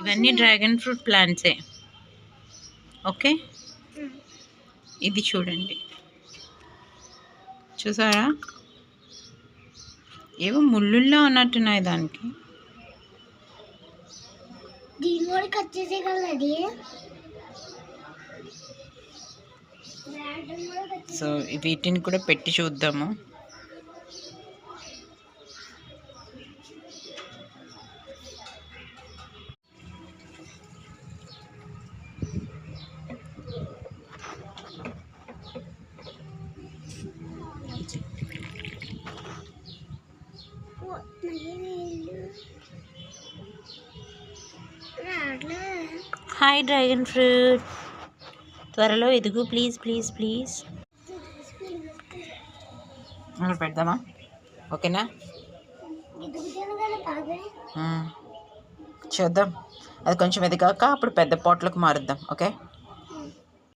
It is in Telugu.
ఇవన్నీ డ్రాగన్ ఫ్రూట్ ప్లాంట్సే. ఓకే, ఇది చూడండి, చూసారా? ఏవో ముళ్ళుల్లో ఉన్నట్టున్నాయి దానికి. సో వీటిని కూడా పెట్టి చూద్దాము. హాయ్ డ్రాగన్ ఫ్రూట్, త్వరలో ఎదుగు ప్లీజ్ ప్లీజ్ ప్లీజ్. అక్కడ పెడదామా? ఓకేనా? చూద్దాం, అది కొంచెం ఎదిగాక అప్పుడు పెద్ద పాట్లకు మారుద్దాం. ఓకే.